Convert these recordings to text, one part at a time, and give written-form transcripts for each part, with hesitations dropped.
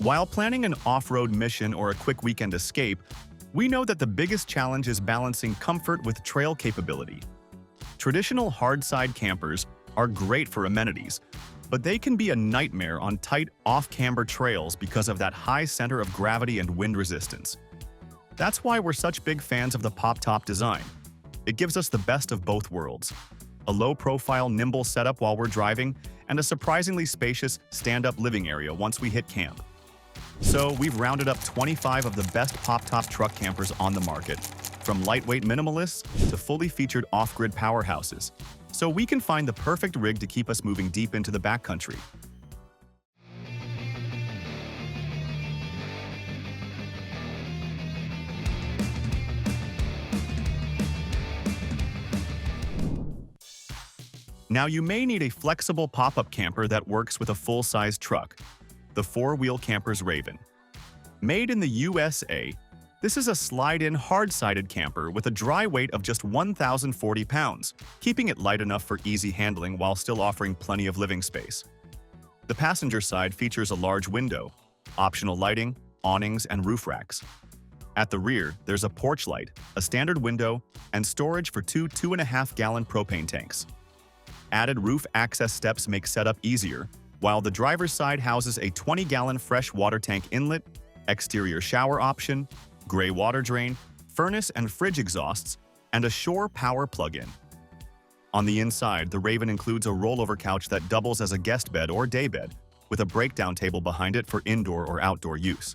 While planning an off-road mission or a quick weekend escape, we know that the biggest challenge is balancing comfort with trail capability. Traditional hard-side campers are great for amenities, but they can be a nightmare on tight, off-camber trails because of that high center of gravity and wind resistance. That's why we're such big fans of the pop-top design. It gives us the best of both worlds: a low-profile, nimble setup while we're driving, and a surprisingly spacious, stand-up living area once we hit camp. So we've rounded up 25 of the best pop-top truck campers on the market, from lightweight minimalists to fully featured off-grid powerhouses, so we can find the perfect rig to keep us moving deep into the backcountry. Now you may need a flexible pop-up camper that works with a full-size truck, the four-wheel camper's Raven. Made in the USA, this is a slide-in hard-sided camper with a dry weight of just 1,040 pounds, keeping it light enough for easy handling while still offering plenty of living space. The passenger side features a large window, optional lighting, awnings, and roof racks. At the rear, there's a porch light, a standard window, and storage for two 2.5-gallon propane tanks. Added roof access steps make setup easier, while the driver's side houses a 20-gallon fresh water tank inlet, exterior shower option, gray water drain, furnace and fridge exhausts, and a shore power plug-in. On the inside, the Raven includes a rollover couch that doubles as a guest bed or daybed, with a breakdown table behind it for indoor or outdoor use.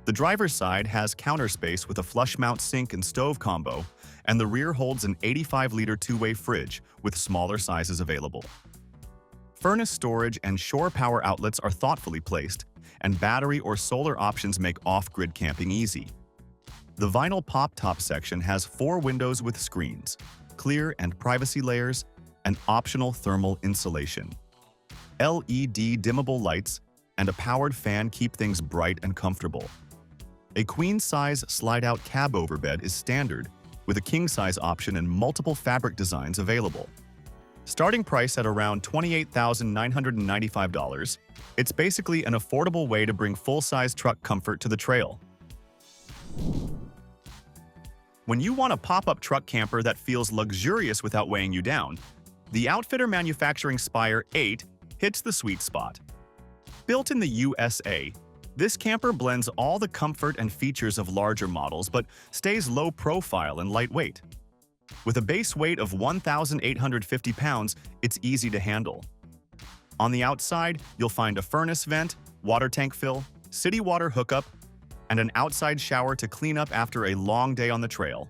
The driver's side has counter space with a flush-mount sink and stove combo, and the rear holds an 85-liter two-way fridge with smaller sizes available. Furnace storage and shore power outlets are thoughtfully placed, and battery or solar options make off-grid camping easy. The vinyl pop-top section has 4 windows with screens, clear and privacy layers, and optional thermal insulation. LED dimmable lights and a powered fan keep things bright and comfortable. A queen-size slide-out cab overbed is standard, with a king-size option and multiple fabric designs available. Starting price at around $28,995, it's basically an affordable way to bring full-size truck comfort to the trail. When you want a pop-up truck camper that feels luxurious without weighing you down, the outfitter manufacturing Spire 8 hits the sweet spot. Built in the USA, this camper blends all the comfort and features of larger models but stays low profile and lightweight. With a base weight of 1,850 pounds, it's easy to handle. On the outside, you'll find a furnace vent, water tank fill, city water hookup, and an outside shower to clean up after a long day on the trail.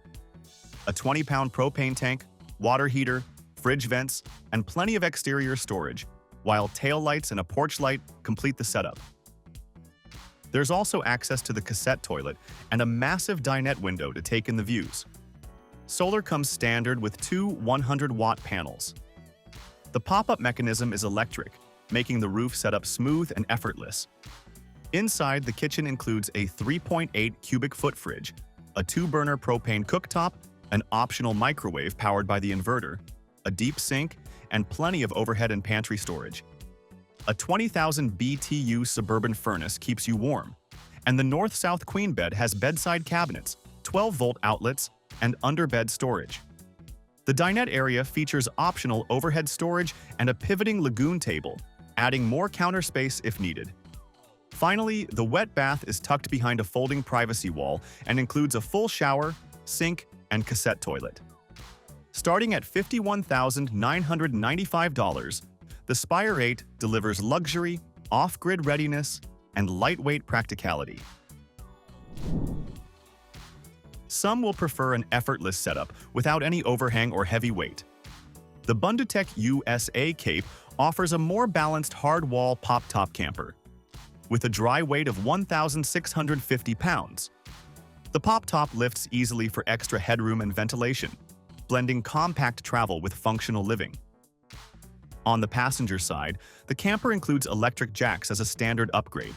A 20-pound propane tank, water heater, fridge vents, and plenty of exterior storage, while tail lights and a porch light complete the setup. There's also access to the cassette toilet and a massive dinette window to take in the views. Solar comes standard with 2 100-watt panels. The pop-up mechanism is electric, making the roof setup smooth and effortless. Inside, the kitchen includes a 3.8 cubic foot fridge, a 2-burner propane cooktop, an optional microwave powered by the inverter, a deep sink, and plenty of overhead and pantry storage. A 20,000 BTU suburban furnace keeps you warm, and the north-south queen bed has bedside cabinets, 12-volt outlets, and underbed storage. The dinette area features optional overhead storage and a pivoting lagoon table, adding more counter space if needed. Finally, the wet bath is tucked behind a folding privacy wall and includes a full shower, sink, and cassette toilet. Starting at $51,995, the Spire 8 delivers luxury, off-grid readiness, and lightweight practicality. Some will prefer an effortless setup without any overhang or heavy weight. The BundutecUSA Cape offers a more balanced hard-wall pop-top camper. With a dry weight of 1,650 pounds, the pop-top lifts easily for extra headroom and ventilation, blending compact travel with functional living. On the passenger side, the camper includes electric jacks as a standard upgrade.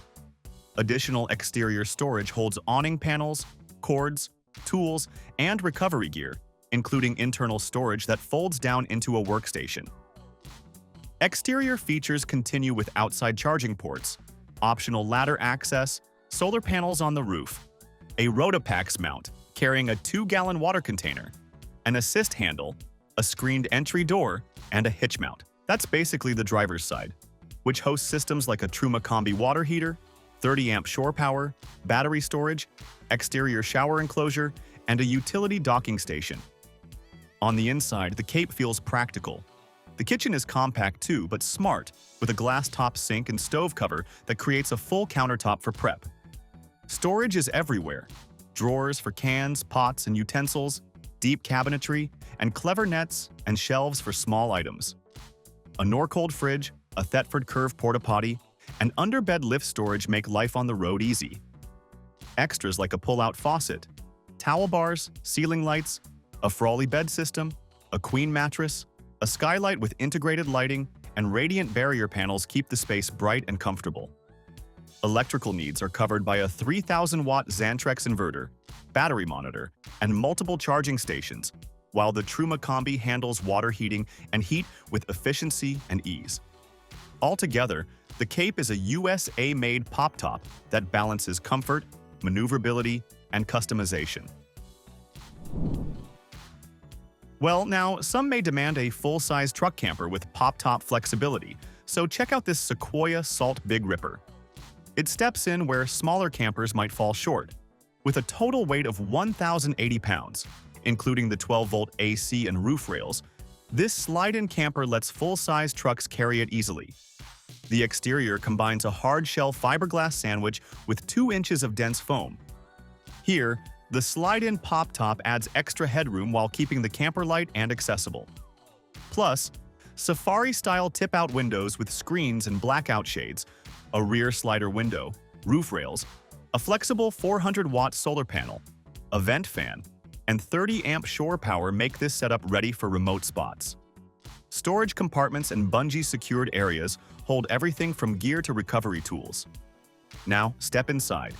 Additional exterior storage holds awning panels, cords, tools, and recovery gear, including internal storage that folds down into a workstation. Exterior features continue with outside charging ports, optional ladder access, solar panels on the roof, a Rotopax mount carrying a 2-gallon water container, an assist handle, a screened entry door, and a hitch mount. That's basically the driver's side, which hosts systems like a Truma Combi water heater, 30-amp shore power, battery storage, exterior shower enclosure, and a utility docking station. On the inside, the Cape feels practical. The kitchen is compact too, but smart, with a glass-top sink and stove cover that creates a full countertop for prep. Storage is everywhere. Drawers for cans, pots, and utensils, deep cabinetry, and clever nets and shelves for small items. A Norcold fridge, a Thetford Curve porta-potty, and underbed lift storage make life on the road easy. Extras like a pull-out faucet, towel bars, ceiling lights, a Frawley bed system, a queen mattress, a skylight with integrated lighting, and radiant barrier panels keep the space bright and comfortable. Electrical needs are covered by a 3,000-watt Xantrex inverter, battery monitor, and multiple charging stations, while the Truma Combi handles water heating and heat with efficiency and ease. Altogether, the Cape is a USA-made pop-top that balances comfort, maneuverability, and customization. Well, now, some may demand a full-size truck camper with pop-top flexibility, so check out this Sequoia Salt Big Ripper. It steps in where smaller campers might fall short. With a total weight of 1,080 pounds, including the 12-volt AC and roof rails, this slide-in camper lets full-size trucks carry it easily. The exterior combines a hard-shell fiberglass sandwich with 2 inches of dense foam. Here, the slide-in pop-top adds extra headroom while keeping the camper light and accessible. Plus, safari-style tip-out windows with screens and blackout shades, a rear slider window, roof rails, a flexible 400-watt solar panel, a vent fan, and 30-amp shore power make this setup ready for remote spots. Storage compartments and bungee-secured areas hold everything from gear to recovery tools. Now, step inside.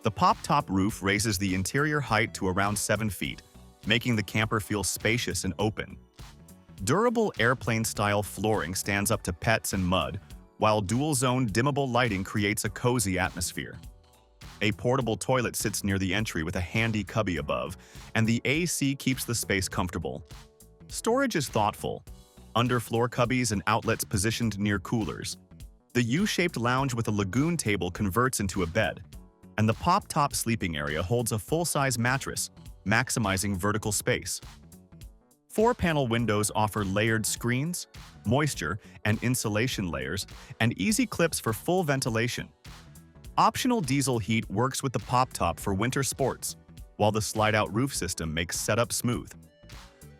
The pop-top roof raises the interior height to around 7 feet, making the camper feel spacious and open. Durable airplane-style flooring stands up to pets and mud, while dual-zone dimmable lighting creates a cozy atmosphere. A portable toilet sits near the entry with a handy cubby above, and the AC keeps the space comfortable. Storage is thoughtful. Underfloor cubbies and outlets positioned near coolers. The U-shaped lounge with a lagoon table converts into a bed, and the pop-top sleeping area holds a full-size mattress, maximizing vertical space. 4-panel windows offer layered screens, moisture and insulation layers, and easy clips for full ventilation. Optional diesel heat works with the pop-top for winter sports, while the slide-out roof system makes setup smooth.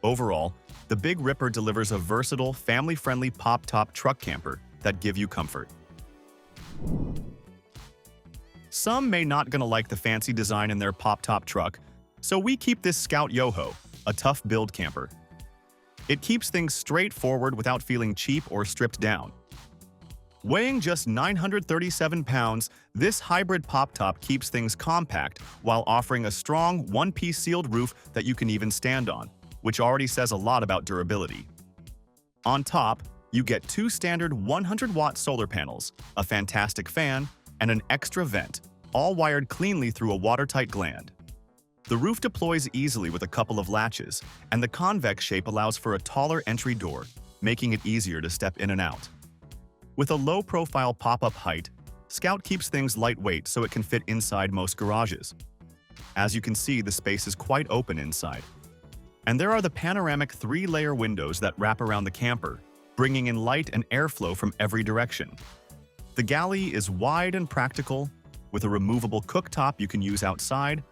Overall, the Big Ripper delivers a versatile, family-friendly pop-top truck camper that give you comfort. Some may not gonna like the fancy design in their pop-top truck, so we keep this Scout Yoho, a tough build camper. It keeps things straightforward without feeling cheap or stripped down. Weighing just 937 pounds, this hybrid pop-top keeps things compact while offering a strong, one-piece sealed roof that you can even stand on, which already says a lot about durability. On top, you get 2 standard 100-watt solar panels, a fantastic fan, and an extra vent, all wired cleanly through a watertight gland. The roof deploys easily with a couple of latches, and the convex shape allows for a taller entry door, making it easier to step in and out. With a low-profile pop-up height, Scout keeps things lightweight so it can fit inside most garages. As you can see, the space is quite open inside. And there are the panoramic 3-layer windows that wrap around the camper, bringing in light and airflow from every direction. The galley is wide and practical, with a removable cooktop you can use outside,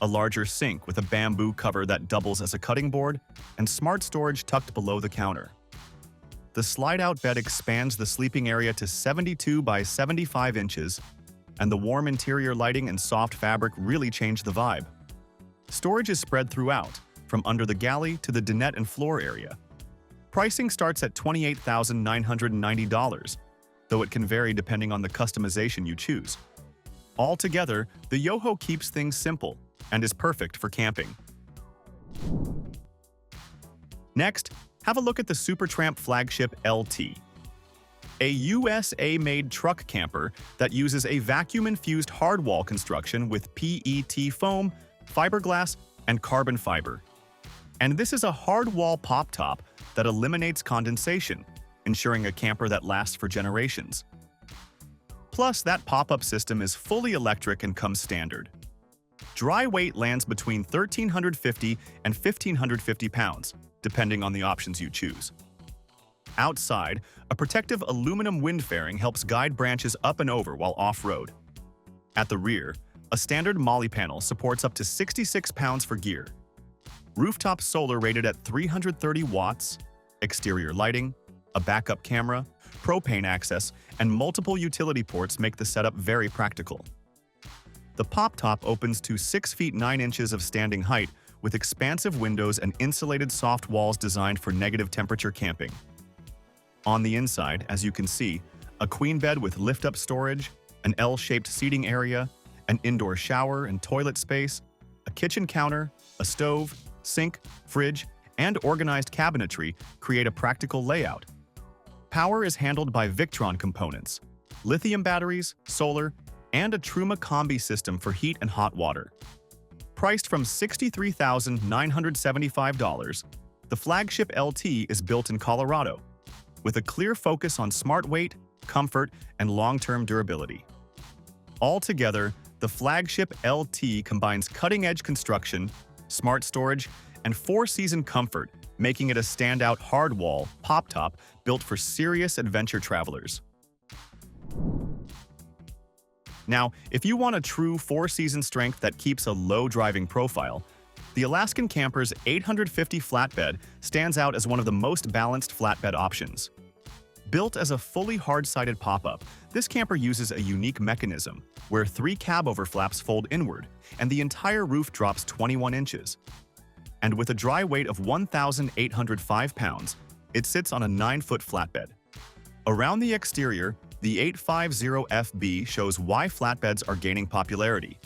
a larger sink with a bamboo cover that doubles as a cutting board, and smart storage tucked below the counter. The slide-out bed expands the sleeping area to 72 by 75 inches, and the warm interior lighting and soft fabric really change the vibe. Storage is spread throughout, from under the galley to the dinette and floor area. Pricing starts at $28,990, though it can vary depending on the customization you choose. Altogether, the Yoho keeps things simple and is perfect for camping. Next, have a look at the Supertramp Flagship LT. a USA-made truck camper that uses a vacuum-infused hardwall construction with PET foam, fiberglass, and carbon fiber. And this is a hardwall pop-top that eliminates condensation, ensuring a camper that lasts for generations. Plus, that pop-up system is fully electric and comes standard. Dry weight lands between 1,350 and 1,550 pounds, depending on the options you choose. Outside, a protective aluminum wind fairing helps guide branches up and over while off-road. At the rear, a standard MOLLE panel supports up to 66 pounds for gear. Rooftop solar rated at 330 watts, exterior lighting, a backup camera, propane access, and multiple utility ports make the setup very practical. The pop-top opens to 6 feet 9 inches of standing height with expansive windows and insulated soft walls designed for negative temperature camping. On the inside, as you can see, a queen bed with lift-up storage, an L-shaped seating area, an indoor shower and toilet space, a kitchen counter, a stove, sink, fridge, and organized cabinetry create a practical layout. Power is handled by Victron components, lithium batteries, solar, and a Truma Combi system for heat and hot water. Priced from $63,975, the Flagship LT is built in Colorado, with a clear focus on smart weight, comfort, and long-term durability. Altogether, the Flagship LT combines cutting-edge construction, smart storage, and 4-season comfort, making it a standout hardwall pop-top built for serious adventure travelers. Now, if you want a true 4-season strength that keeps a low driving profile, the Alaskan Campers 850 flatbed stands out as one of the most balanced flatbed options. Built as a fully hard-sided pop-up, this camper uses a unique mechanism where 3 cab overflaps fold inward and the entire roof drops 21 inches. And with a dry weight of 1,805 pounds, it sits on a 9-foot flatbed. Around the exterior, the 850FB shows why flatbeds are gaining popularity.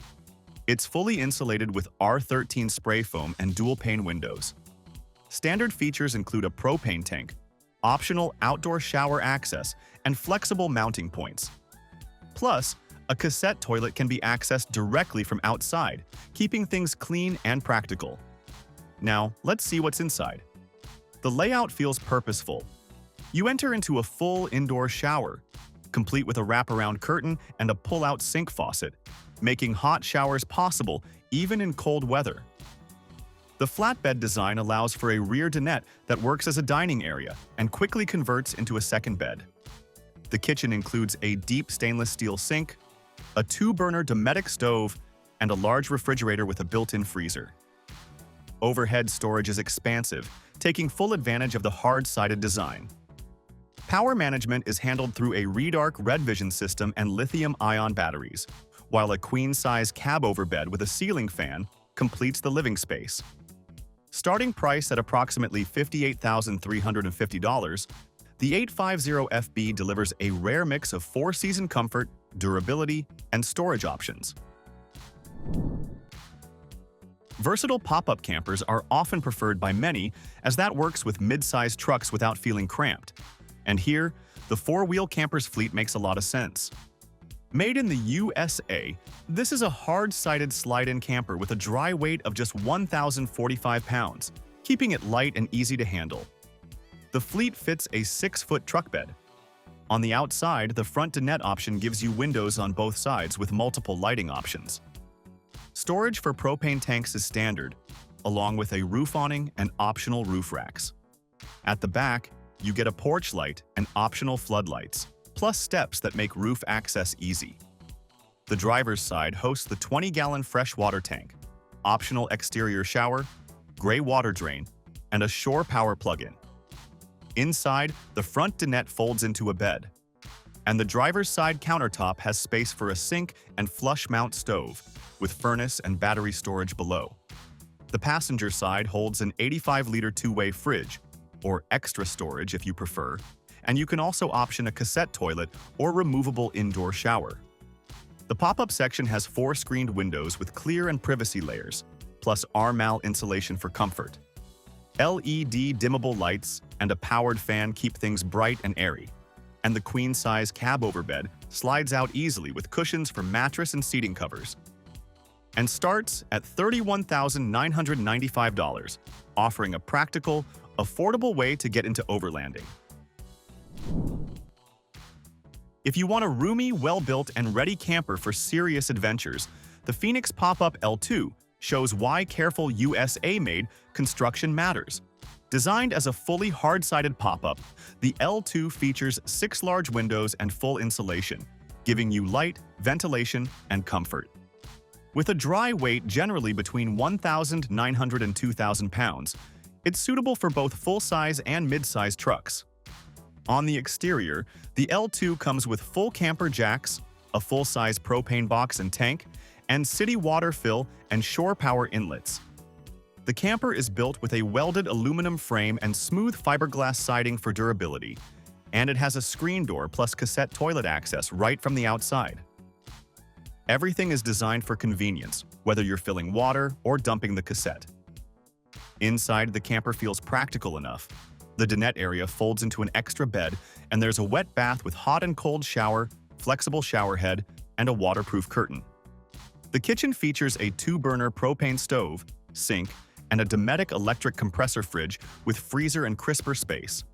It's fully insulated with R13 spray foam and dual-pane windows. Standard features include a propane tank, optional outdoor shower access, and flexible mounting points. Plus, a cassette toilet can be accessed directly from outside, keeping things clean and practical. Now, let's see what's inside. The layout feels purposeful. You enter into a full indoor shower, complete with a wraparound curtain and a pull-out sink faucet, making hot showers possible even in cold weather. The flatbed design allows for a rear dinette that works as a dining area and quickly converts into a second bed. The kitchen includes a deep stainless steel sink, a 2-burner Dometic stove, and a large refrigerator with a built-in freezer. Overhead storage is expansive, taking full advantage of the hard-sided design. Power management is handled through a REDARC Red Vision system and lithium-ion batteries, while a queen-size cab-over bed with a ceiling fan completes the living space. Starting price at approximately $58,350, the 850FB delivers a rare mix of 4-season comfort, durability, and storage options. Versatile pop-up campers are often preferred by many, as that works with mid-sized trucks without feeling cramped. And here, the 4-wheel campers fleet makes a lot of sense. Made in the USA, this is a hard-sided slide-in camper with a dry weight of just 1,045 pounds, keeping it light and easy to handle. The fleet fits a 6-foot truck bed. On the outside, the front dinette option gives you windows on both sides with multiple lighting options. Storage for propane tanks is standard, along with a roof awning and optional roof racks. At the back, you get a porch light and optional floodlights, plus steps that make roof access easy. The driver's side hosts the 20-gallon freshwater tank, optional exterior shower, gray water drain, and a shore power plug-in. Inside, the front dinette folds into a bed, and the driver's side countertop has space for a sink and flush mount stove, with furnace and battery storage below. The passenger side holds an 85-liter 2-way fridge, or extra storage if you prefer, and you can also option a cassette toilet or removable indoor shower. The pop-up section has 4 screened windows with clear and privacy layers, plus R-mal insulation for comfort. LED dimmable lights and a powered fan keep things bright and airy. and the queen-size cab overbed slides out easily with cushions for mattress and seating covers. And starts at $31,995, offering a practical, affordable way to get into overlanding. If you want a roomy, well-built, and ready camper for serious adventures, the Phoenix Pop-Up L2 shows why careful USA-made construction matters. Designed as a fully hard-sided pop-up, the L2 features 6 large windows and full insulation, giving you light, ventilation, and comfort. With a dry weight generally between 1,900 and 2,000 pounds, it's suitable for both full-size and mid-size trucks. On the exterior, the L2 comes with full camper jacks, a full-size propane box and tank, and city water fill and shore power inlets. The camper is built with a welded aluminum frame and smooth fiberglass siding for durability, and it has a screen door plus cassette toilet access right from the outside. Everything is designed for convenience, whether you're filling water or dumping the cassette. Inside, the camper feels practical enough. The dinette area folds into an extra bed, and there's a wet bath with hot and cold shower, flexible shower head, and a waterproof curtain. The kitchen features a 2-burner propane stove, sink, and a Dometic electric compressor fridge with freezer and crisper space.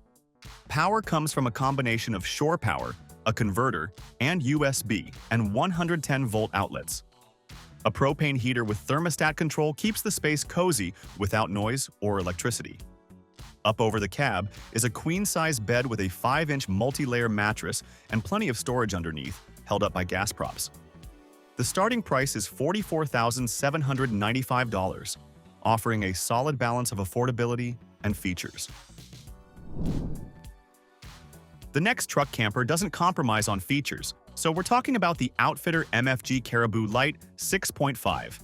Power comes from a combination of shore power, a converter, and USB and 110-volt outlets. A propane heater with thermostat control keeps the space cozy without noise or electricity. Up over the cab is a queen-size bed with a 5-inch multi-layer mattress and plenty of storage underneath, held up by gas props. The starting price is $44,795, offering a solid balance of affordability and features. The next truck camper doesn't compromise on features, so we're talking about the Outfitter Mfg Caribou Lite 6.5.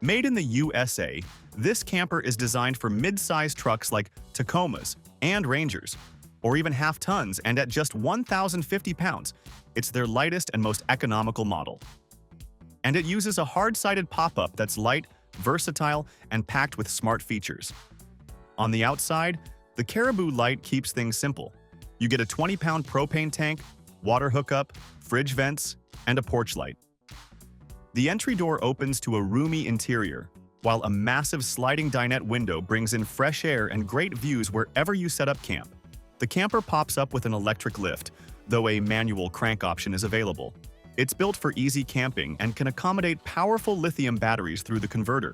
Made in the USA, this camper is designed for mid-sized trucks like Tacomas and Rangers, or even half-tons, and at just 1,050 pounds, it's their lightest and most economical model. And it uses a hard-sided pop-up that's light, versatile, and packed with smart features. On the outside, the Caribou Lite keeps things simple. You get a 20-pound propane tank, water hookup, fridge vents, and a porch light. The entry door opens to a roomy interior, while a massive sliding dinette window brings in fresh air and great views wherever you set up camp. The camper pops up with an electric lift, though a manual crank option is available. It's built for easy camping and can accommodate powerful lithium batteries through the converter.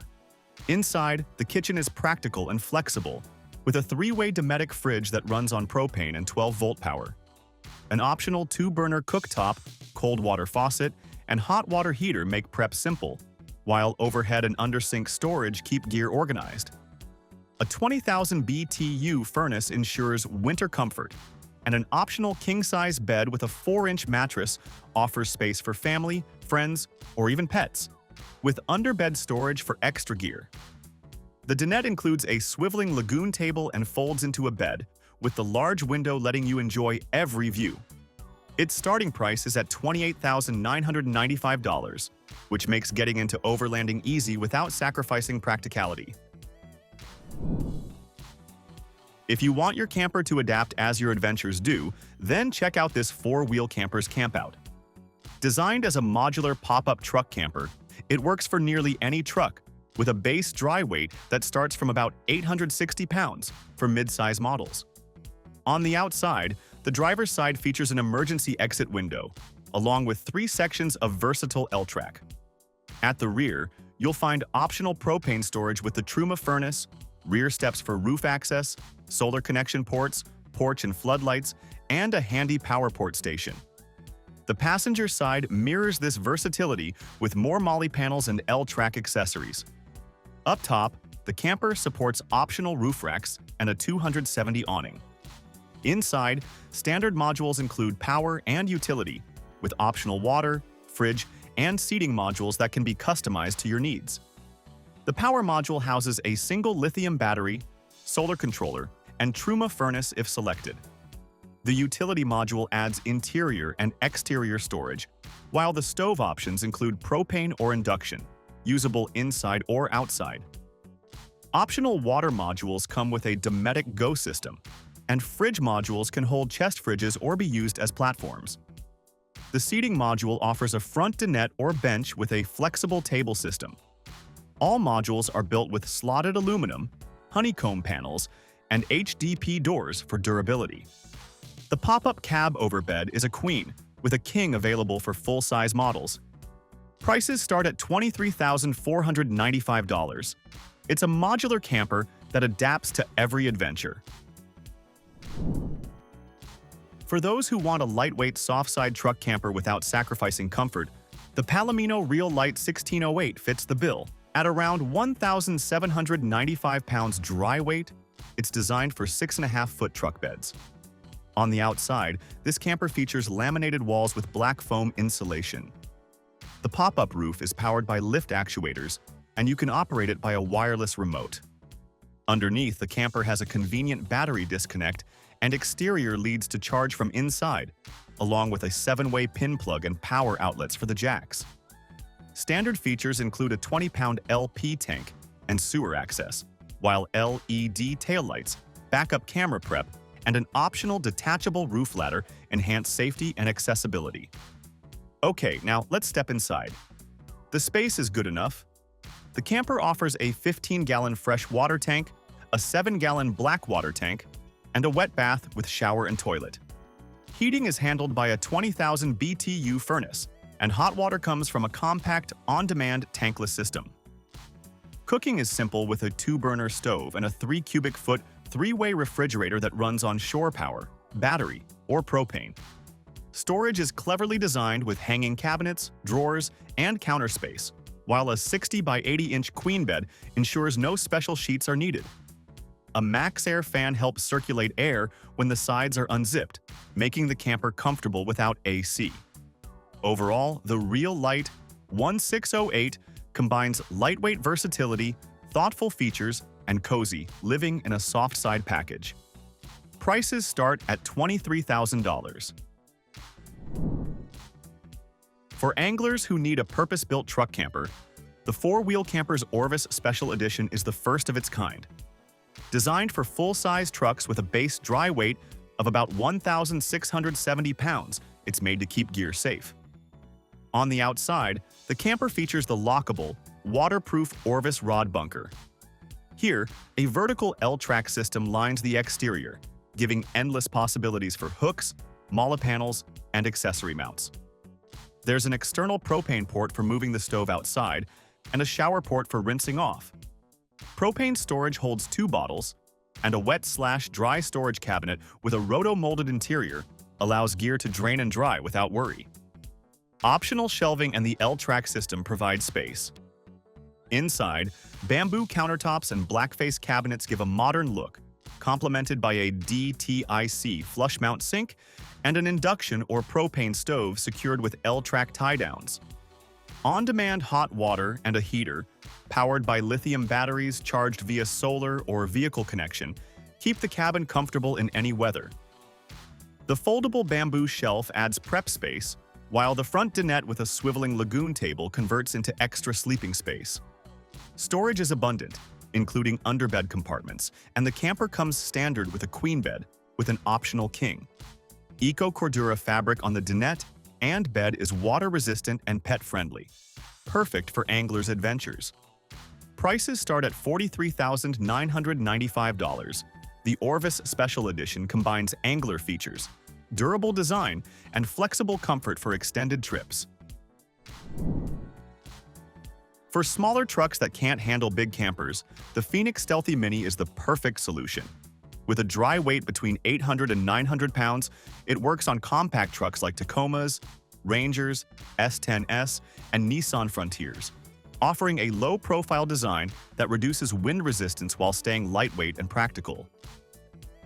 Inside, the kitchen is practical and flexible, with a 3-way Dometic fridge that runs on propane and 12-volt power. An optional 2-burner cooktop, cold water faucet, and hot water heater make prep simple, while overhead and undersink storage keep gear organized. A 20,000 BTU furnace ensures winter comfort, and an optional king-size bed with a 4-inch mattress offers space for family, friends, or even pets, with underbed storage for extra gear. The dinette includes a swiveling lagoon table and folds into a bed, with the large window letting you enjoy every view. Its starting price is at $28,995, which makes getting into overlanding easy without sacrificing practicality. If you want your camper to adapt as your adventures do, then check out this 4-wheel camper's CampOut. Designed as a modular pop-up truck camper, it works for nearly any truck, with a base dry weight that starts from about 860 pounds for mid-size models. On the outside, the driver's side features an emergency exit window, along with 3 sections of versatile L-track. At the rear, you'll find optional propane storage with the Truma furnace, rear steps for roof access, solar connection ports, porch and floodlights, and a handy power port station. The passenger side mirrors this versatility with more MOLLE panels and L-track accessories. Up top, the camper supports optional roof racks and a 270 awning. Inside, standard modules include power and utility, with optional water, fridge, and seating modules that can be customized to your needs. The power module houses a single lithium battery, solar controller, and Truma furnace if selected. The utility module adds interior and exterior storage, while the stove options include propane or induction, usable inside or outside. Optional water modules come with a Dometic Go system, and fridge modules can hold chest fridges or be used as platforms. The seating module offers a front dinette or bench with a flexible table system. All modules are built with slotted aluminum, honeycomb panels, and HDP doors for durability. The pop-up cab overbed is a queen, with a king available for full-size models. Prices start at $23,495. It's a modular camper that adapts to every adventure. For those who want a lightweight soft-side truck camper without sacrificing comfort, the Palomino Real Light 1608 fits the bill. At around 1,795 pounds dry weight, it's designed for 6.5-foot truck beds. On the outside, this camper features laminated walls with black foam insulation. The pop-up roof is powered by lift actuators, and you can operate it by a wireless remote. Underneath, the camper has a convenient battery disconnect, and exterior leads to charge from inside, along with a 7-way pin plug and power outlets for the jacks. Standard features include a 20-pound LP tank and sewer access, while LED taillights, backup camera prep, and an optional detachable roof ladder enhance safety and accessibility. Okay, now let's step inside. The space is good enough. The camper offers a 15-gallon fresh water tank, a 7-gallon black water tank, and a wet bath with shower and toilet. Heating is handled by a 20,000 BTU furnace, and hot water comes from a compact, on-demand tankless system. Cooking is simple with a 2-burner stove and a 3-cubic-foot, 3-way refrigerator that runs on shore power, battery, or propane. Storage is cleverly designed with hanging cabinets, drawers, and counter space, while a 60 by 80-inch queen bed ensures no special sheets are needed. A MaxxAir fan helps circulate air when the sides are unzipped, making the camper comfortable without AC. Overall, the Real Light 1608 combines lightweight versatility, thoughtful features, and cozy living in a soft-side package. Prices start at $23,000. For anglers who need a purpose-built truck camper, the 4-Wheel Campers Orvis Special Edition is the first of its kind. Designed for full-size trucks with a base dry weight of about 1,670 pounds, it's made to keep gear safe. On the outside, the camper features the lockable, waterproof Orvis rod bunker. Here, a vertical L-track system lines the exterior, giving endless possibilities for hooks, mala panels, and accessory mounts. There's an external propane port for moving the stove outside, and a shower port for rinsing off. Propane storage holds 2 bottles, and a wet/dry storage cabinet with a roto-molded interior allows gear to drain and dry without worry. Optional shelving and the L-track system provide space. Inside, bamboo countertops and blackface cabinets give a modern look, complemented by a DTIC flush mount sink and an induction or propane stove secured with L-track tie-downs. On-demand hot water and a heater, powered by lithium batteries charged via solar or vehicle connection, keep the cabin comfortable in any weather. The foldable bamboo shelf adds prep space, while the front dinette with a swiveling lagoon table converts into extra sleeping space. Storage is abundant, including underbed compartments, and the camper comes standard with a queen bed with an optional king. Eco-Cordura fabric on the dinette and bed is water-resistant and pet-friendly, perfect for anglers' adventures. Prices start at $43,995. The Orvis Special Edition combines angler features, durable design, and flexible comfort for extended trips. For smaller trucks that can't handle big campers, the Phoenix Stealthy Mini is the perfect solution. With a dry weight between 800 and 900 pounds, it works on compact trucks like Tacomas, Rangers, S10s, and Nissan Frontiers, offering a low-profile design that reduces wind resistance while staying lightweight and practical.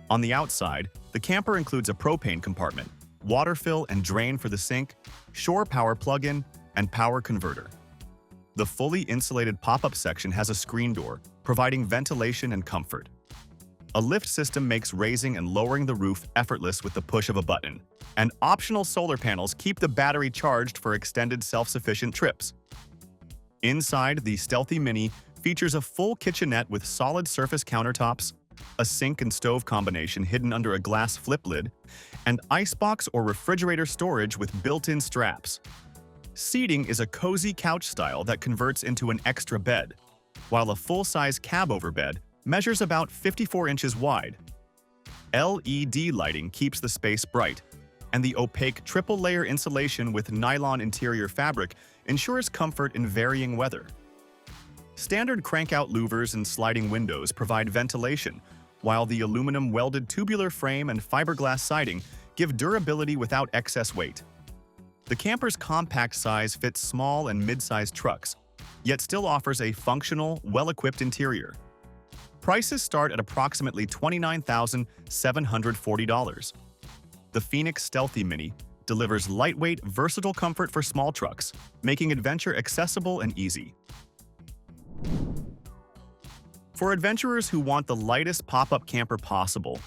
On the outside, the camper includes a propane compartment, water fill and drain for the sink, shore power plug-in, and power converter. The fully insulated pop-up section has a screen door, providing ventilation and comfort. A lift system makes raising and lowering the roof effortless with the push of a button, and optional solar panels keep the battery charged for extended self-sufficient trips. Inside, the Stealthy Mini features a full kitchenette with solid surface countertops, a sink and stove combination hidden under a glass flip lid, and icebox or refrigerator storage with built-in straps. Seating is a cozy couch style that converts into an extra bed, while a full-size cab-over bed measures about 54 inches wide. LED lighting keeps the space bright, and the opaque triple-layer insulation with nylon interior fabric ensures comfort in varying weather. Standard crank-out louvers and sliding windows provide ventilation, while the aluminum welded tubular frame and fiberglass siding give durability without excess weight. The camper's compact size fits small and mid-sized trucks, yet still offers a functional, well-equipped interior. Prices start at approximately $29,740. The Phoenix Stealthy Mini delivers lightweight, versatile comfort for small trucks, making adventure accessible and easy. For adventurers who want the lightest pop-up camper possible,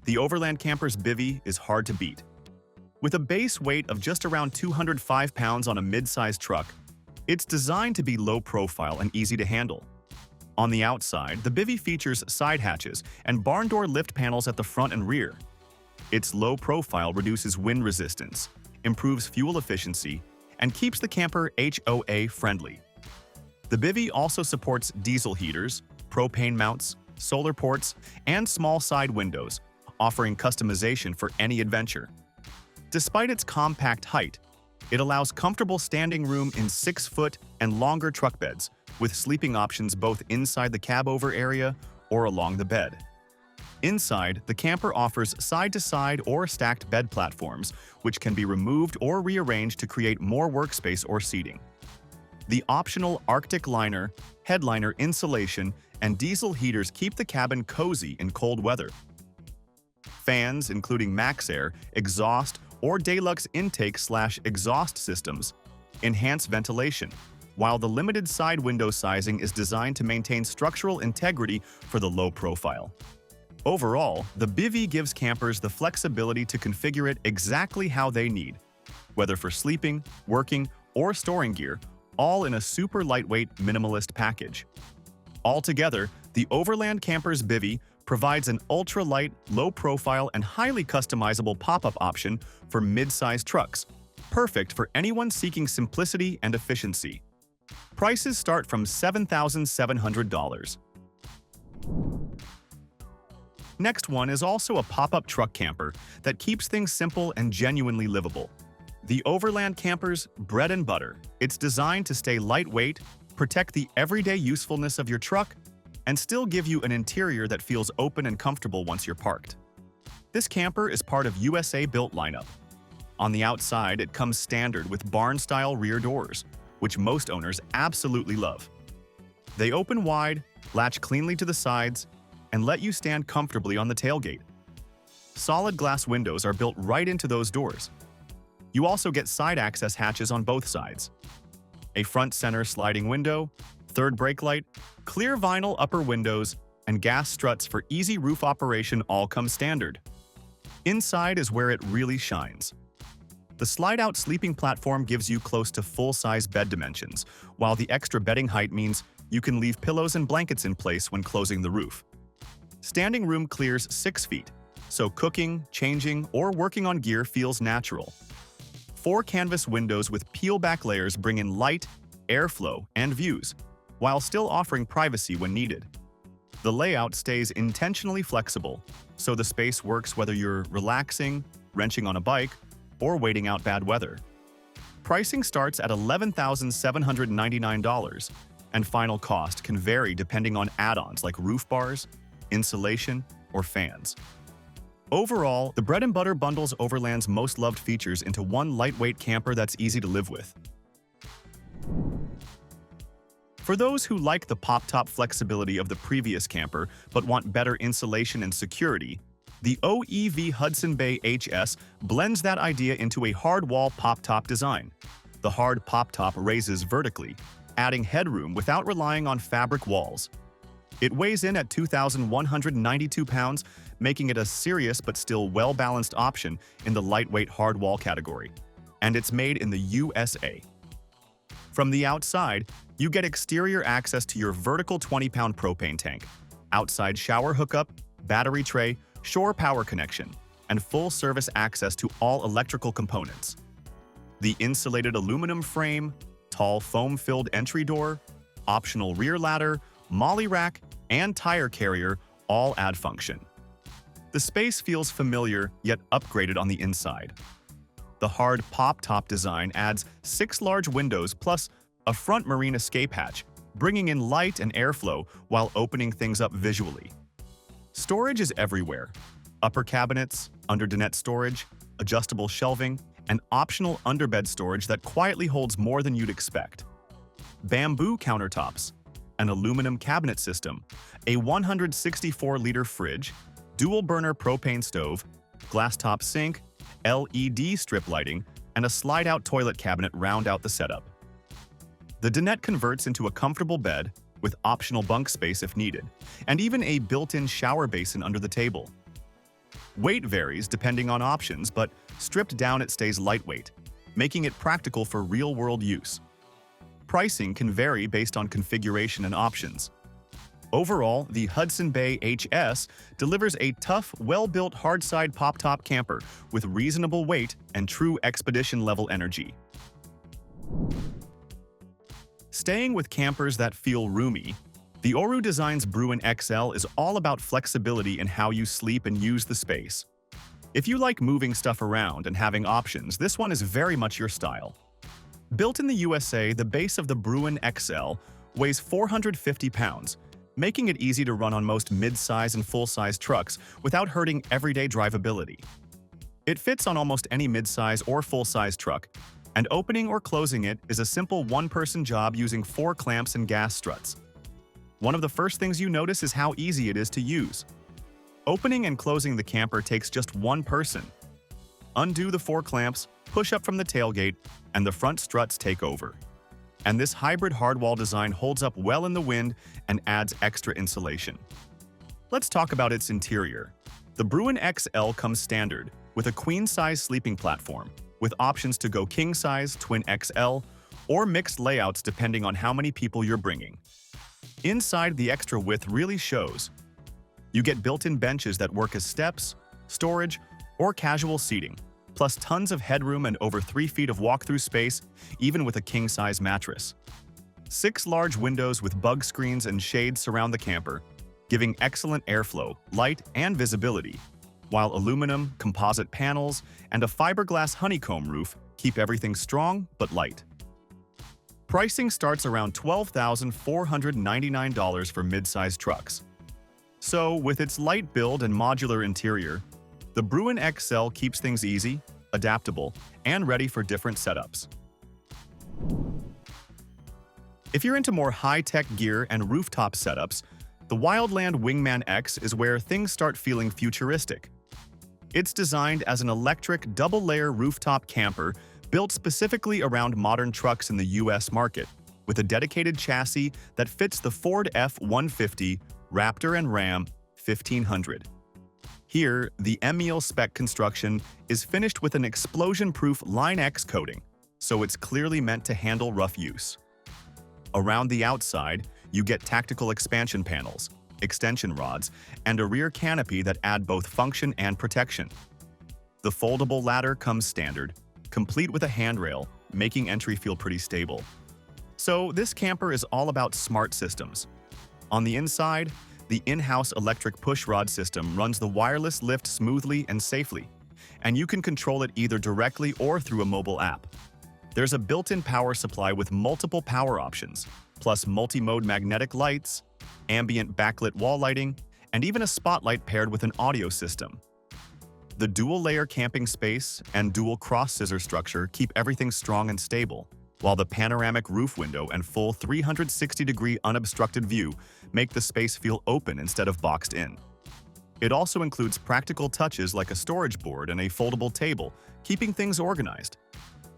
the Overland Campers Bivy is hard to beat. With a base weight of just around 205 pounds on a mid-sized truck, it's designed to be low-profile and easy to handle. On the outside, the Bivy features side hatches and barn door lift panels at the front and rear. Its low profile reduces wind resistance, improves fuel efficiency, and keeps the camper HOA-friendly. The Bivy also supports diesel heaters, propane mounts, solar ports, and small side windows, offering customization for any adventure. Despite its compact height, it allows comfortable standing room in 6-foot and longer truck beds, with sleeping options both inside the cab-over area or along the bed. Inside, the camper offers side-to-side or stacked bed platforms, which can be removed or rearranged to create more workspace or seating. The optional Arctic liner, headliner insulation, and diesel heaters keep the cabin cozy in cold weather. Fans, including MaxxAir, exhaust, or Deluxe intake/exhaust systems, enhance ventilation, while the limited side window sizing is designed to maintain structural integrity for the low profile. Overall, the Bivy gives campers the flexibility to configure it exactly how they need, whether for sleeping, working, or storing gear, all in a super lightweight, minimalist package. Altogether, the Overland Campers Bivy provides an ultra-light, low-profile, and highly customizable pop-up option for mid-sized trucks, perfect for anyone seeking simplicity and efficiency. Prices start from $7,700. Next one is also a pop-up truck camper that keeps things simple and genuinely livable. The Overland Campers Bread and Butter. It's designed to stay lightweight, protect the everyday usefulness of your truck, and still give you an interior that feels open and comfortable once you're parked. This camper is part of USA-built lineup. On the outside, it comes standard with barn-style rear doors, which most owners absolutely love. They open wide, latch cleanly to the sides, and let you stand comfortably on the tailgate. Solid glass windows are built right into those doors. You also get side access hatches on both sides. A front center sliding window, third brake light, clear vinyl upper windows, and gas struts for easy roof operation all come standard. Inside is where it really shines. The slide-out sleeping platform gives you close to full-size bed dimensions, while the extra bedding height means you can leave pillows and blankets in place when closing the roof. Standing room clears 6 feet, so cooking, changing, or working on gear feels natural. 4 canvas windows with peel-back layers bring in light, airflow, and views, while still offering privacy when needed. The layout stays intentionally flexible, so the space works whether you're relaxing, wrenching on a bike, or waiting out bad weather. Pricing starts at $11,799, and final cost can vary depending on add-ons like roof bars, insulation, or fans. Overall, the Bread and Butter bundles Overland's most loved features into one lightweight camper that's easy to live with. For those who like the pop-top flexibility of the previous camper but want better insulation and security, the OEV Hudson Bay HS blends that idea into a hard-wall pop-top design. The hard pop-top raises vertically, adding headroom without relying on fabric walls. It weighs in at 2,192 pounds, making it a serious but still well-balanced option in the lightweight hard-wall category. And it's made in the USA. From the outside, you get exterior access to your vertical 20-pound propane tank, outside shower hookup, battery tray, shore power connection, and full-service access to all electrical components. The insulated aluminum frame, tall foam-filled entry door, optional rear ladder, molly rack, and tire carrier all add function. The space feels familiar yet upgraded on the inside. The hard pop-top design adds 6 large windows plus a front marine escape hatch, bringing in light and airflow while opening things up visually. Storage is everywhere. Upper cabinets, under-dinette storage, adjustable shelving, and optional underbed storage that quietly holds more than you'd expect. Bamboo countertops, an aluminum cabinet system, a 164-liter fridge, dual-burner propane stove, glass-top sink, LED strip lighting, and a slide-out toilet cabinet round out the setup. The dinette converts into a comfortable bed with optional bunk space if needed, and even a built-in shower basin under the table. Weight varies depending on options, but stripped down it stays lightweight, making it practical for real-world use. Pricing can vary based on configuration and options. Overall, the Hudson Bay HS delivers a tough, well-built hardside pop-top camper with reasonable weight and true expedition-level energy. Staying with campers that feel roomy, the Oru Design's Bruin XL is all about flexibility in how you sleep and use the space. If you like moving stuff around and having options, this one is very much your style. Built in the USA, the base of the Bruin XL weighs 450 pounds, making it easy to run on most mid-size and full-size trucks without hurting everyday drivability. It fits on almost any mid-size or full-size truck, and opening or closing it is a simple one-person job using 4 clamps and gas struts. One of the first things you notice is how easy it is to use. Opening and closing the camper takes just one person. Undo the 4 clamps, push up from the tailgate, and the front struts take over. And this hybrid hardwall design holds up well in the wind and adds extra insulation. Let's talk about its interior. The Bruin XL comes standard with a queen-size sleeping platform, with options to go king-size, twin XL, or mixed layouts depending on how many people you're bringing. Inside, the extra width really shows. You get built-in benches that work as steps, storage, or casual seating, plus tons of headroom and over 3 feet of walk-through space, even with a king-size mattress. 6 large windows with bug screens and shades surround the camper, giving excellent airflow, light, and visibility, while aluminum, composite panels, and a fiberglass honeycomb roof keep everything strong but light. Pricing starts around $12,499 for mid-size trucks. So, with its light build and modular interior, the Bruin XL keeps things easy, adaptable, and ready for different setups. If you're into more high-tech gear and rooftop setups, the Wildland Wingman X is where things start feeling futuristic. It's designed as an electric double-layer rooftop camper built specifically around modern trucks in the US market, with a dedicated chassis that fits the Ford F-150, Raptor and Ram 1500. Here, the M1 spec construction is finished with an explosion-proof Line X coating, so it's clearly meant to handle rough use. Around the outside, you get tactical expansion panels, extension rods, and a rear canopy that add both function and protection. The foldable ladder comes standard, complete with a handrail, making entry feel pretty stable. So this camper is all about smart systems. On the inside, the in-house electric push rod system runs the wireless lift smoothly and safely, and you can control it either directly or through a mobile app. There's a built-in power supply with multiple power options, plus multi-mode magnetic lights, ambient backlit wall lighting, and even a spotlight paired with an audio system. The dual-layer camping space and dual cross-scissor structure keep everything strong and stable, while the panoramic roof window and full 360-degree unobstructed view make the space feel open instead of boxed in. It also includes practical touches like a storage board and a foldable table, keeping things organized.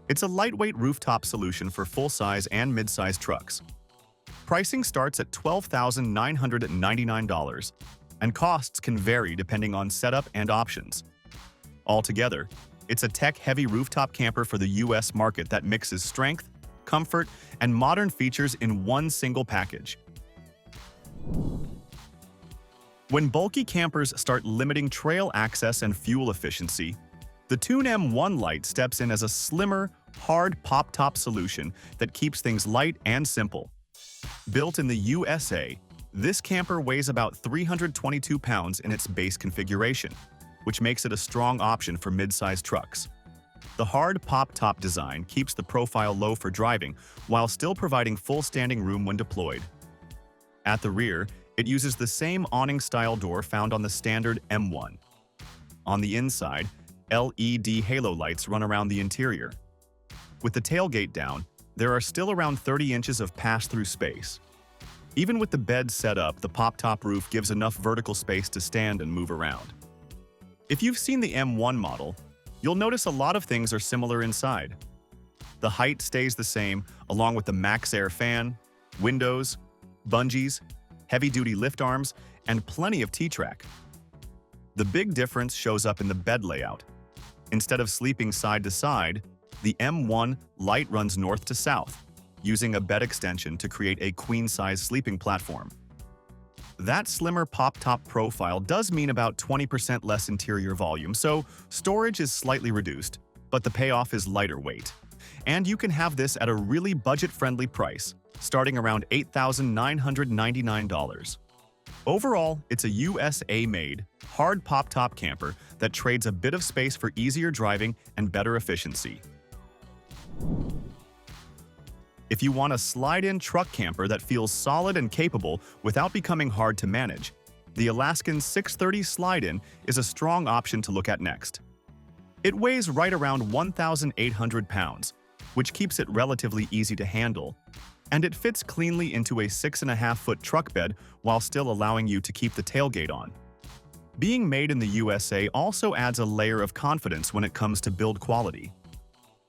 It's a lightweight rooftop solution for full-size and mid-size trucks. Pricing starts at $12,999, and costs can vary depending on setup and options. Altogether, it's a tech-heavy rooftop camper for the US market that mixes strength, comfort, and modern features in one single package. When bulky campers start limiting trail access and fuel efficiency, the Tune M1 Lite steps in as a slimmer, hard pop-top solution that keeps things light and simple. Built in the USA, this camper weighs about 322 pounds in its base configuration, which makes it a strong option for mid-sized trucks. The hard pop-top design keeps the profile low for driving while still providing full standing room when deployed. At the rear, it uses the same awning-style door found on the standard M1. On the inside, LED halo lights run around the interior. With the tailgate down, there are still around 30 inches of pass-through space. Even with the bed set up, the pop-top roof gives enough vertical space to stand and move around. If you've seen the M1 model, you'll notice a lot of things are similar inside. The height stays the same, along with the Max Air fan, windows, bungees, heavy-duty lift arms, and plenty of T-track. The big difference shows up in the bed layout. Instead of sleeping side to side, the M1 Lite runs north to south, using a bed extension to create a queen-size sleeping platform. That slimmer pop-top profile does mean about 20% less interior volume, so storage is slightly reduced, but the payoff is lighter weight. And you can have this at a really budget-friendly price, starting around $8,999. Overall, it's a USA-made, hard pop-top camper that trades a bit of space for easier driving and better efficiency. If you want a slide-in truck camper that feels solid and capable without becoming hard to manage, the Alaskan 630 Slide-In is a strong option to look at next. It weighs right around 1,800 pounds, which keeps it relatively easy to handle, and it fits cleanly into a 6.5-foot truck bed while still allowing you to keep the tailgate on. Being made in the USA also adds a layer of confidence when it comes to build quality.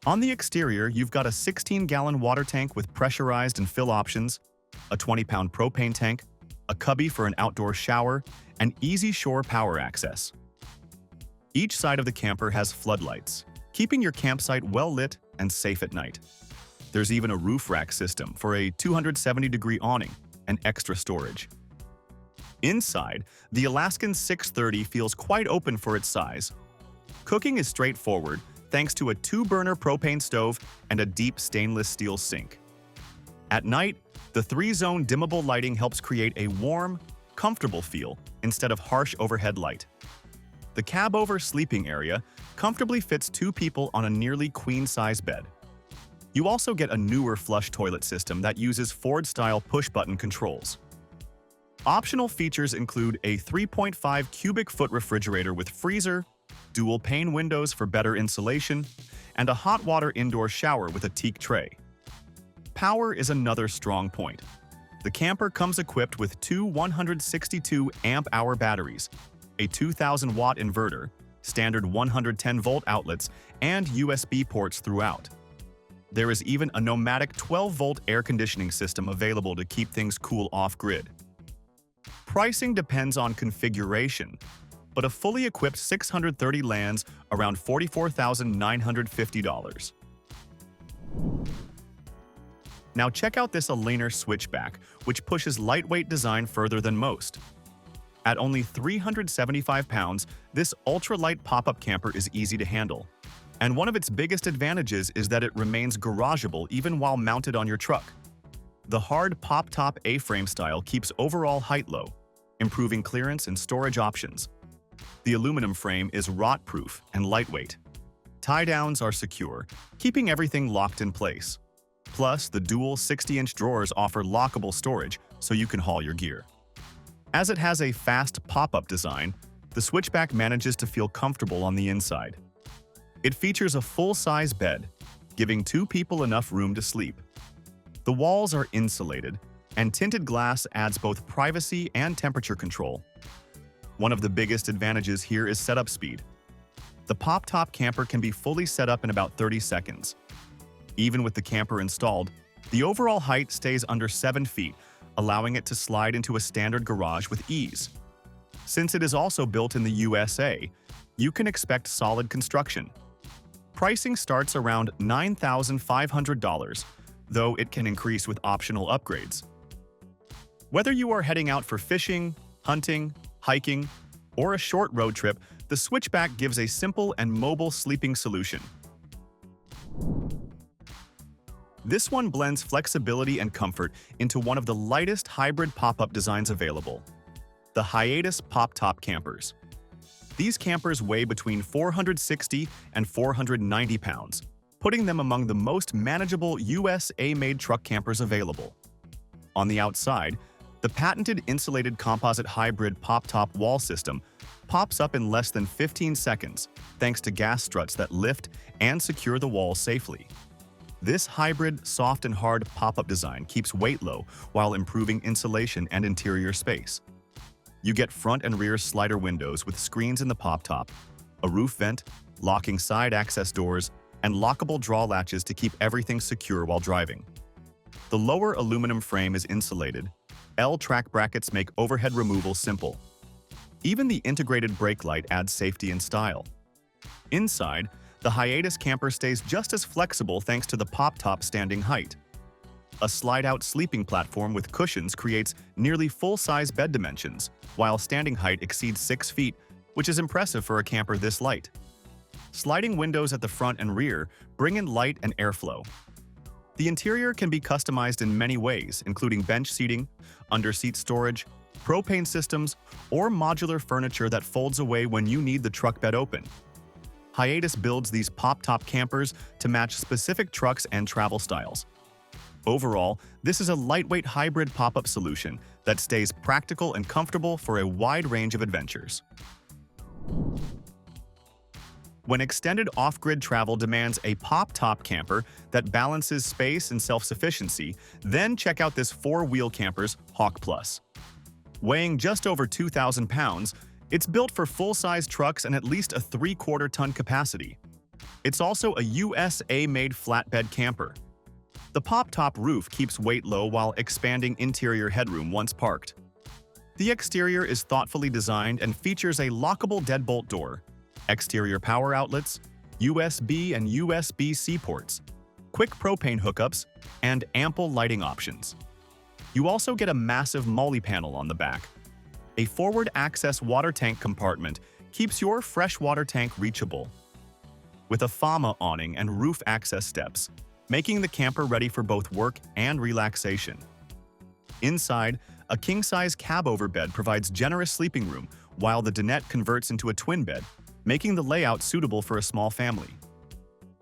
On the exterior, you've got a 16-gallon water tank with pressurized and fill options, a 20-pound propane tank, a cubby for an outdoor shower, and easy shore power access. Each side of the camper has floodlights, keeping your campsite well lit and safe at night. There's even a roof rack system for a 270-degree awning and extra storage. Inside, the Alaskan 630 feels quite open for its size. Cooking is straightforward, thanks to a 2-burner propane stove and a deep stainless steel sink. At night, the 3-zone dimmable lighting helps create a warm, comfortable feel instead of harsh overhead light. The cab-over sleeping area comfortably fits 2 people on a nearly queen-size bed. You also get a newer flush toilet system that uses Ford-style push-button controls. Optional features include a 3.5 cubic foot refrigerator with freezer, dual pane windows for better insulation, and a hot water indoor shower with a teak tray. Power is another strong point. The camper comes equipped with 2 162 amp-hour batteries, a 2,000-watt inverter, standard 110-volt outlets, and USB ports throughout. There is even a nomadic 12-volt air conditioning system available to keep things cool off-grid. Pricing depends on configuration, but a fully equipped 630 lands around $44,950. Now check out this Aliner Switchback, which pushes lightweight design further than most. At only 375 pounds, this ultra-light pop-up camper is easy to handle. And one of its biggest advantages is that it remains garageable even while mounted on your truck. The hard pop-top A-frame style keeps overall height low, improving clearance and storage options. The aluminum frame is rot-proof and lightweight. Tie-downs are secure, keeping everything locked in place. Plus, the dual 60-inch drawers offer lockable storage so you can haul your gear. As it has a fast pop-up design, the Switchback manages to feel comfortable on the inside. It features a full-size bed, giving 2 people enough room to sleep. The walls are insulated, and tinted glass adds both privacy and temperature control. One of the biggest advantages here is setup speed. The pop-top camper can be fully set up in about 30 seconds. Even with the camper installed, the overall height stays under 7 feet, allowing it to slide into a standard garage with ease. Since it is also built in the USA, you can expect solid construction. Pricing starts around $9,500, though it can increase with optional upgrades. Whether you are heading out for fishing, hunting, hiking, or a short road trip, the Switchback gives a simple and mobile sleeping solution. This one blends flexibility and comfort into one of the lightest hybrid pop-up designs available, the Hiatus Pop-Top Campers. These campers weigh between 460 and 490 pounds, putting them among the most manageable USA-made truck campers available. On the outside, the patented insulated composite hybrid pop-top wall system pops up in less than 15 seconds thanks to gas struts that lift and secure the wall safely. This hybrid, soft and hard pop-up design keeps weight low while improving insulation and interior space. You get front and rear slider windows with screens in the pop-top, a roof vent, locking side access doors, and lockable draw latches to keep everything secure while driving. The lower aluminum frame is insulated. L-track brackets make overhead removal simple. Even the integrated brake light adds safety and style. Inside, the Hiatus camper stays just as flexible thanks to the pop-top standing height. A slide-out sleeping platform with cushions creates nearly full-size bed dimensions, while standing height exceeds 6 feet, which is impressive for a camper this light. Sliding windows at the front and rear bring in light and airflow. The interior can be customized in many ways, including bench seating, under-seat storage, propane systems, or modular furniture that folds away when you need the truck bed open. Hiatus builds these pop-top campers to match specific trucks and travel styles. Overall, this is a lightweight hybrid pop-up solution that stays practical and comfortable for a wide range of adventures. When extended off-grid travel demands a pop-top camper that balances space and self-sufficiency, then check out this 4-wheel camper's Hawk Plus. Weighing just over 2,000 pounds, it's built for full-size trucks and at least a 3/4-ton capacity. It's also a USA-made flatbed camper. The pop-top roof keeps weight low while expanding interior headroom once parked. The exterior is thoughtfully designed and features a lockable deadbolt door, exterior power outlets, USB and USB-C ports, quick propane hookups, and ample lighting options. You also get a massive MOLLE panel on the back. A forward access water tank compartment keeps your freshwater tank reachable, with a FAMA awning and roof access steps, making the camper ready for both work and relaxation. Inside, a king-size cab-over bed provides generous sleeping room, while the dinette converts into a twin bed, making the layout suitable for a small family.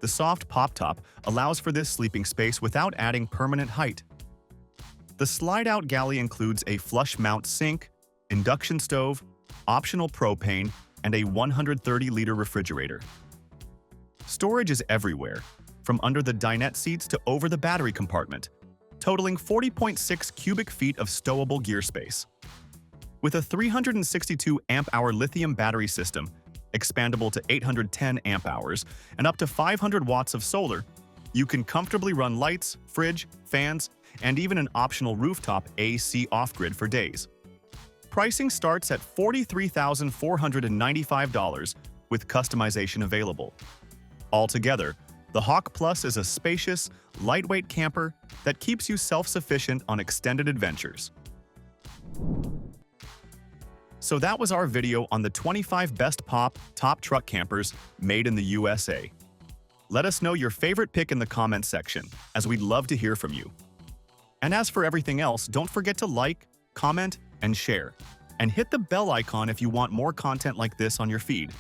The soft pop-top allows for this sleeping space without adding permanent height. The slide-out galley includes a flush-mount sink, induction stove, optional propane, and a 130-liter refrigerator. Storage is everywhere, from under the dinette seats to over the battery compartment, totaling 40.6 cubic feet of stowable gear space. With a 362 amp-hour lithium battery system, expandable to 810 amp-hours, and up to 500 watts of solar, you can comfortably run lights, fridge, fans, and even an optional rooftop AC off-grid for days. Pricing starts at $43,495 with customization available. Altogether, the Hawk Plus is a spacious, lightweight camper that keeps you self-sufficient on extended adventures. So that was our video on the 25 best top truck campers made in the USA. Let us know your favorite pick in the comments section, as we'd love to hear from you. And as for everything else, don't forget to like, comment, and share. And hit the bell icon if you want more content like this on your feed.